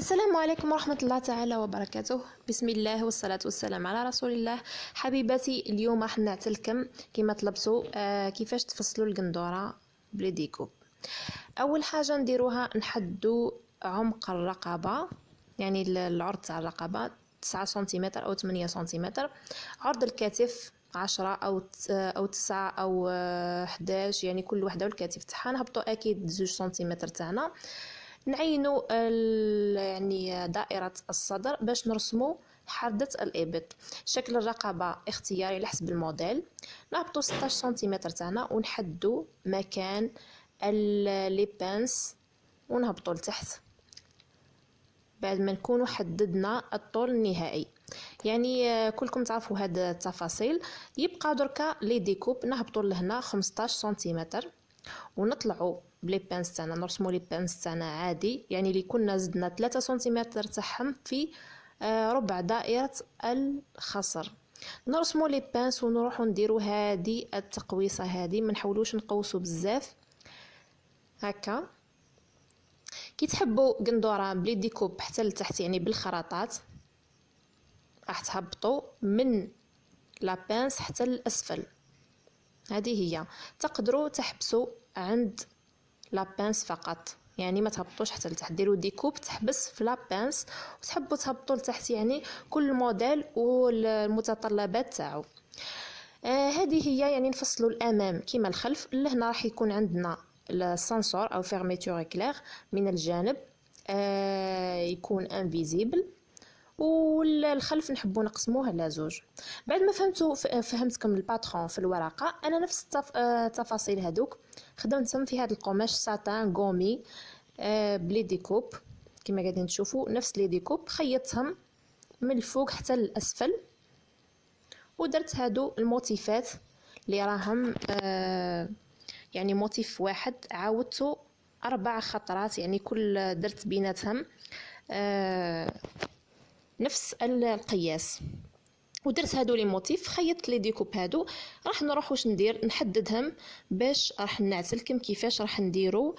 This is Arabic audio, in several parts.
السلام عليكم ورحمة الله تعالى وبركاته. بسم الله والصلاة والسلام على رسول الله. حبيباتي، اليوم راح نعتلكم كما طلبتوا كيفاش تفصلوا القندورة بلي ديكوب. اول حاجة نديروها نحدوا عمق الرقبة، يعني العرض تاع الرقبة 9 سنتيمتر او 8 سنتيمتر، عرض الكتف 10 او 9 او 11، يعني كل وحده والكتف تاعها. نهبطوا اكيد 2 سنتيمتر تاعنا. نعينوا يعني دائرة الصدر باش نرسموا حردة الإبط. شكل الرقبة اختياري على حسب الموديل. نهبطوا 16 سنتيمتر تاعنا ونحدوا مكان لي بانس ونهبطوا لتحت بعد ما نكونوا حددنا الطول النهائي. يعني كلكم تعرفوا هاد التفاصيل. يبقى دركا لي ديكوب نهبطوا لهنا 15 سنتيمتر ونطلعوا بلي بانس تاعنا، نرسموا لي بانس تاعنا عادي، يعني اللي كنا زدنا 3 سنتيمتر تاعهم في ربع دائرة الخصر. نرسموا لي بانس ونروحوا نديروا هذه التقويصه هذه، ما نحاولوش نقوسوا بزاف هكا. كي تحبوا قندوره بلي ديكوب حتى لتحت يعني بالخراطات، راح تهبطوا من لا بانس حتى للاسفل. هذه هي. تقدروا تحبسوا عند لا بانس فقط، يعني ما تهبطوش حتى لتحت، ديروا ديكوب تحبس في لا بانس، وتحبوا تهبطوا لتحت، يعني كل موديل والمتطلبات تاعو. هذه هي. يعني نفصلوا الامام كما الخلف. لهنا راح يكون عندنا السانسور او فيرميتور اكلير من الجانب، يكون انفيزيبل، والخلف نحبوا نقسموه على زوج. بعد ما فهمتكم الباترون في الورقه، انا نفس التفاصيل هذوك خدمتهم في هذا القماش ساتان غومي بلي ديكوب كما قاعدين تشوفوا. نفس لي ديكوب خيطتهم من الفوق حتى للاسفل، ودرت هادو الموتيفات اللي راهم يعني موتيف واحد عاودته 4 خطرات، يعني كل درت بيناتهم نفس القياس. ودرت هادو لي موتيف، خيطت لي ديكوب هادو. راح نروح واش ندير، نحددهم باش راح نعتلكم كيفاش راح نديروا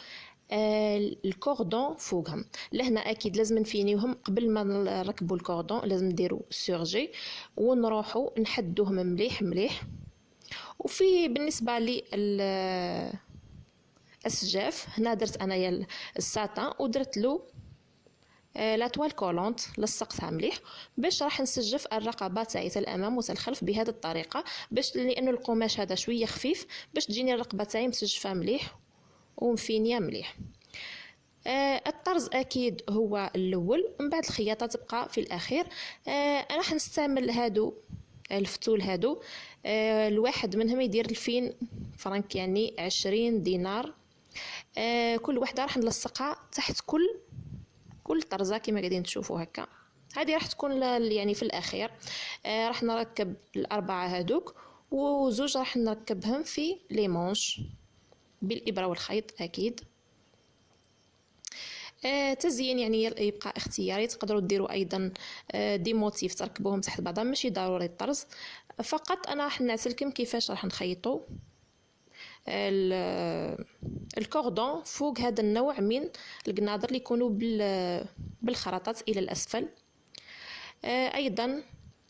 الكوردون فوقهم. لهنا اكيد لازم نفينيوهم قبل ما نركبوا الكوردون، لازم نديروا سورجي ونروحوا نحدوهم مليح مليح. وفي بالنسبه لي السجاف، هنا درت انايا الساتان ودرت له لا توال كولونت، لصقتها مليح باش راح نسجف الرقبه تاعي تاع الامام وتاع الخلف بهذه الطريقه، باش لانه القماش هذا شويه خفيف، باش تجيني الرقبه تاعي مسجفه مليح ومفينيه مليح. الطرز اكيد هو الاول، من بعد الخياطه تبقى في الاخير. راح نستعمل هادو الفتول هادو، الواحد منهم يدير 2000 فرنك، يعني 20 دينار. كل وحده راح نلصقها تحت كل طرزه كما قاعدين تشوفوا هكا. هذه راح تكون يعني في الاخير. راح نركب الاربعه هذوك، وزوج راح نركبهم في لي مونش بالابره والخيط اكيد. تزيين يعني يبقى اختياري، تقدروا ديروا ايضا دي موتيف تركبوهم تحت بعضها، ماشي ضروري الطرز فقط. انا راح نعتلكم كيفاش راح نخيطوا الكوردون فوق هذا النوع من القناضر اللي يكونوا بالخراطات الى الاسفل. ايضا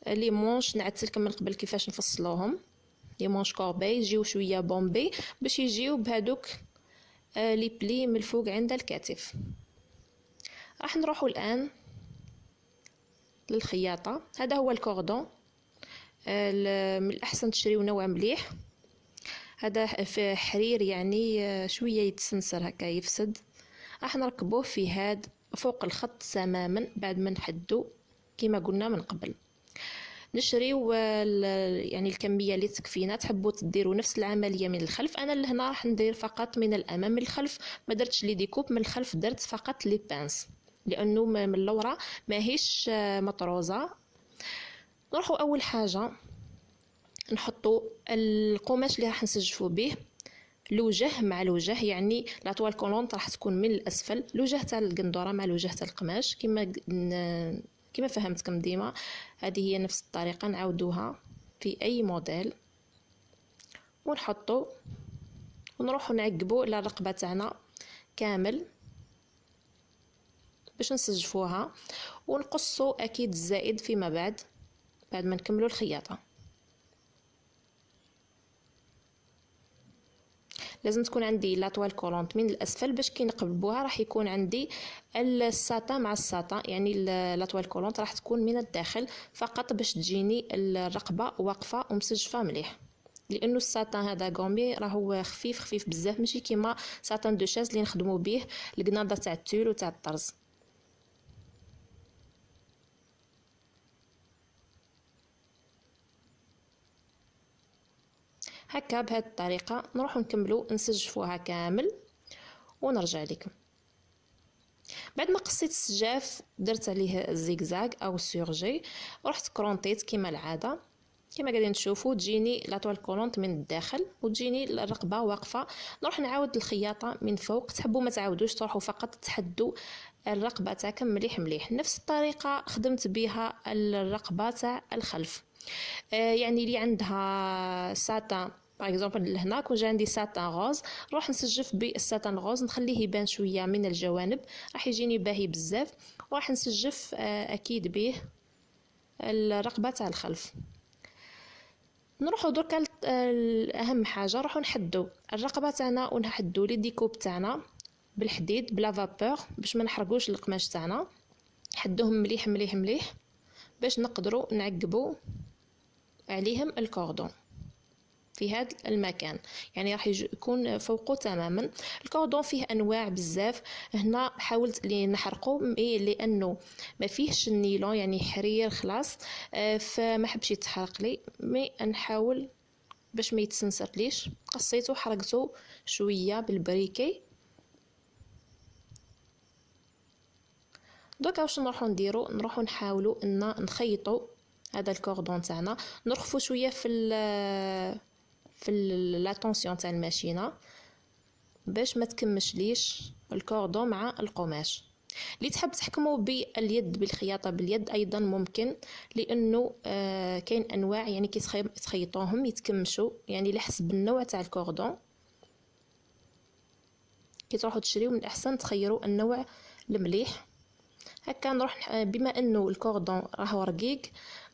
لي مونش نعتلكم من قبل كيفاش نفصلوهم. لي مونش كوربي يجيو شويه بومبي باش يجيو بهذوك لي بلي من الفوق عند الكتف. راح نروحوا الان للخياطه. هذا هو الكوردون. من الاحسن تشريو نوع مليح، هذا في حرير يعني شويه يتسنسر هكا يفسد. راح نركبوه في هاد فوق الخط تماما بعد ما نحدو كما قلنا من قبل. نشريو يعني الكميه اللي تكفينا. تحبوا تديروا نفس العمليه من الخلف، انا لهنا راح ندير فقط من الامام. من الخلف ما درتش لي ديكوب، من الخلف درت فقط لي بانس لانه من اللورا ماهيش مطروزه. نروحوا اول حاجه نحطوا القماش اللي راح نسجفوا به الوجه مع الوجه، يعني لا طوال كولونت راح تكون من الاسفل، الوجه تاع القندوره مع الوجه تاع القماش كما فهمتكم ديما. هذه هي نفس الطريقه نعاودوها في اي موديل، ونحطوا ونروحوا نعقبوا على الرقبه تاعنا كامل باش نسجفوها ونقصوا اكيد الزائد فيما بعد ما نكملوا الخياطه. لازم تكون عندي لاطوال كولونط من الاسفل باش كي نقلبوها راح يكون عندي الساتان مع الساتان، يعني لاطوال كولونط راح تكون من الداخل فقط باش تجيني الرقبه واقفه ومسجفه مليح، لانه الساتان هذا غومبي راهو خفيف بزاف، ماشي كيما ساتان دو شاز اللي نخدموا به القناضه تاع التول وتاع الطرز. هكا بهذه الطريقه نروح نكملوا نسجفوها كامل ونرجع لكم. بعد ما قصيت السجاف درت عليه الزيكزاك او السورجي، رحت كرونطيت كما العاده كما قاعدين تشوفوا تجيني لاطوال كولونط من الداخل وتجيني الرقبه واقفه. نروح نعاود الخياطه من فوق، تحبوا ما تعاودوش تروحوا فقط تحدوا الرقبه تاعكم مليح نفس الطريقه خدمت بها الرقبه تاع الخلف. يعني اللي عندها ساتان باغ اكزومبل لهنا كون جا عندي ساتان غوز نروح نسجف بالساتان غوز نخليه يبان شويه من الجوانب راح يجيني باهي بزاف، وراح نسجف اكيد به الرقبه تاع الخلف. نروحوا دركا اهم حاجه نروحوا نحدوا الرقبه تاعنا ونحدوا لي ديكوب تاعنا بالحديد بلا فابور باش ما نحرقوش القماش تاعنا، حدوهم مليح باش نقدروا نعقبوا عليهم الكوردون في هذا المكان، يعني راح يكون فوقه تماما. الكوردون فيه انواع بزاف، هنا حاولت لي نحرقه لانه ما فيهش النيلون يعني حرير خلاص، فما حبش يتحرق لي، مي نحاول باش ما يتسنسرليش قصيته حرقته شويه بالبريكي. دوكا واش نروحو نديرو، نروحو نحاولوا ان نخيطوا هذا الكوردون تاعنا، نرخفوا شويه في لا طونسيون تاع الماشينه باش ما تكمش ليش الكوردون مع القماش. اللي تحب تحكموا باليد بالخياطه باليد ايضا ممكن، لانه كاين انواع يعني كي تخيطوهم يتكمشوا يعني على حسب النوع تاع الكوردون. كي تروحوا تشريو من الاحسن تخيروا النوع المليح. هكا نروح بما انه الكوردون راهو رقيق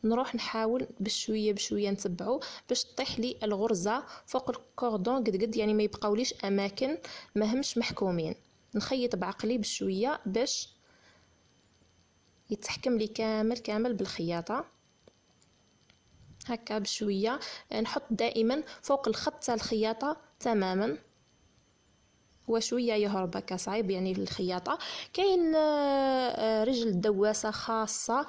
نروح نحاول بشويه نتبعو باش تطيح لي الغرزه فوق الكوردون قد يعني ما يبقاوليش اماكن ماهمش محكومين. نخيط بعقلي بشويه باش يتحكم لي كامل بالخياطه. هكا بشويه نحط دائما فوق الخط تاع الخياطه تماما، وشويه يهرب هكا صعيب يعني الخياطه. كاين رجل دواسه خاصه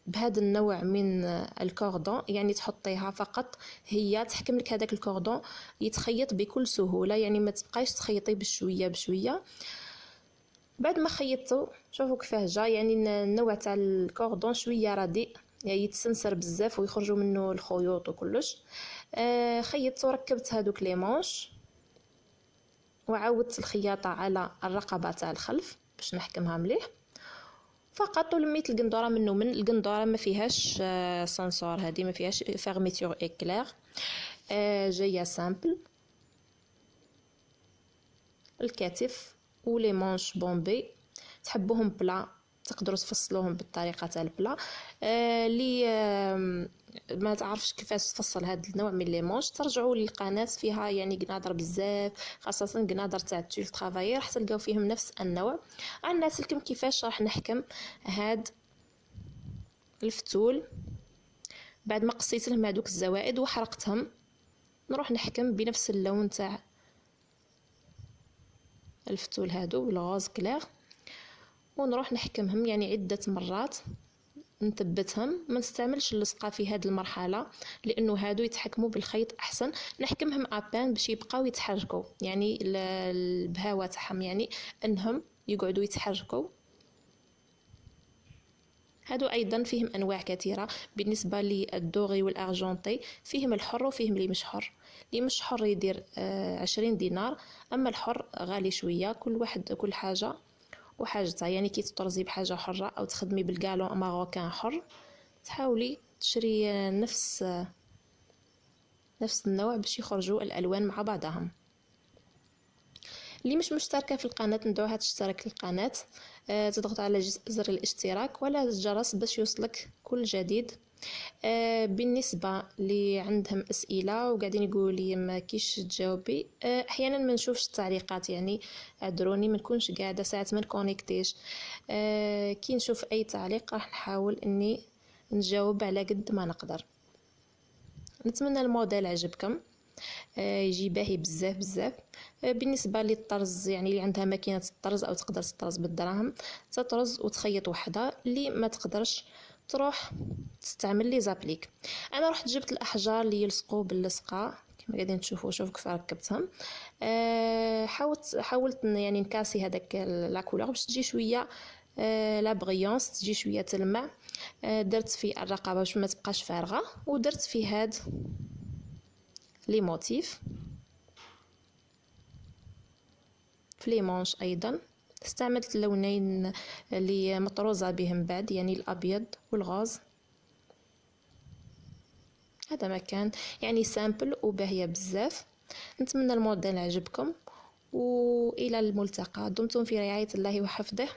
بهذا النوع من الكوردون، يعني تحطيها فقط هي تحكم لك هذاك الكوردون يتخيط بكل سهوله، يعني ما تبقايش تخيطي بشويه. بعد ما خيطتو شوفوا كيفاه جا، يعني النوع تاع الكوردون شويه رديء يعني يتسنسر بزاف ويخرجوا منه الخيوط وكلش. خيطتو ركبت هذوك لي مونش وعاودت الخياطه على الرقبه تاع الخلف باش نحكمها مليح فقط، ولميت القندوره منه من القندوره ما فيهاش سانسور، هذه ما فيهاش فيرميتور اكلير، جايه سامبل. الكتف ولي مونش بومبي تحبوهم بلا تقدروا تفصلوهم بالطريقه تاع البلا. اللي ما تعرفش كيفاش تفصل هذا النوع من لي مونش ترجعوا للقناه فيها يعني قنادر بزاف، خاصه قنادر تاع التول طرافايي راح تلقاو فيهم نفس النوع. عندنا لكم كيفاش راح نحكم هاد الفتول بعد ما قصيت لهم هذوك الزوائد وحرقتهم. نروح نحكم بنفس اللون تاع الفتول هادو بالغوز كلير، ونروح نحكمهم يعني عده مرات نثبتهم. ما نستعملش اللصقه في هذه المرحله لانه هادو يتحكموا بالخيط احسن، نحكمهم ابان باش يبقاو يتحركوا يعني البهاوه تاعهم يعني انهم يقعدوا يتحركوا. هادو ايضا فيهم انواع كثيره بالنسبه للدوغي والارجنتي، فيهم الحر وفيهم اللي مش حر. اللي مش حر يدير 20 دينار، اما الحر غالي شويه، كل واحد كل حاجه وحاجتها. يعني كي تطرزي بحاجه حره او تخدمي بالكالون ماروكان حر تحاولي تشري نفس النوع باش يخرجوا الالوان مع بعضهم. اللي مش مشتركه في القناه ندعوها تشترك في القناه، تضغط على زر الاشتراك ولا الجرس باش يوصلك كل جديد. بالنسبه اللي عندهم اسئله وقاعدين يقولوا لي ما كيش تجاوبي، احيانا ما نشوفش التعليقات، يعني اعذروني، ما نكونش قاعده ساعات ما نكونيكتيش. كي نشوف اي تعليق راح نحاول اني نجاوب على قد ما نقدر. نتمنى الموديل عجبكم، يجي باهي بزاف بزاف. بالنسبه للطرز، يعني اللي عندها ماكينه الطرز او تقدر تطرز بالدراهم تطرز وتخيط وحده، اللي ما تقدرش تروح تستعمل لي زابليك. انا رحت جبت الاحجار اللي يلصقوا باللصقه كما قاعدين تشوفوا، شوف كيف ركبتهم. حاولت يعني نكاسي هذاك لا كولور باش تجي شويه لا بريونس، تجي شويه تلمع. درت في الرقبه باش ما تبقاش فارغه، ودرت في هاد لي موتيف في لي مونش ايضا. استعملت اللونين اللي مطروزه بهم بعد، يعني الابيض والغاز. هذا ما كان يعني سامبل وباهيه بزاف. نتمنى الموديل عجبكم، والى الملتقى. دمتم في رعايه الله وحفظه.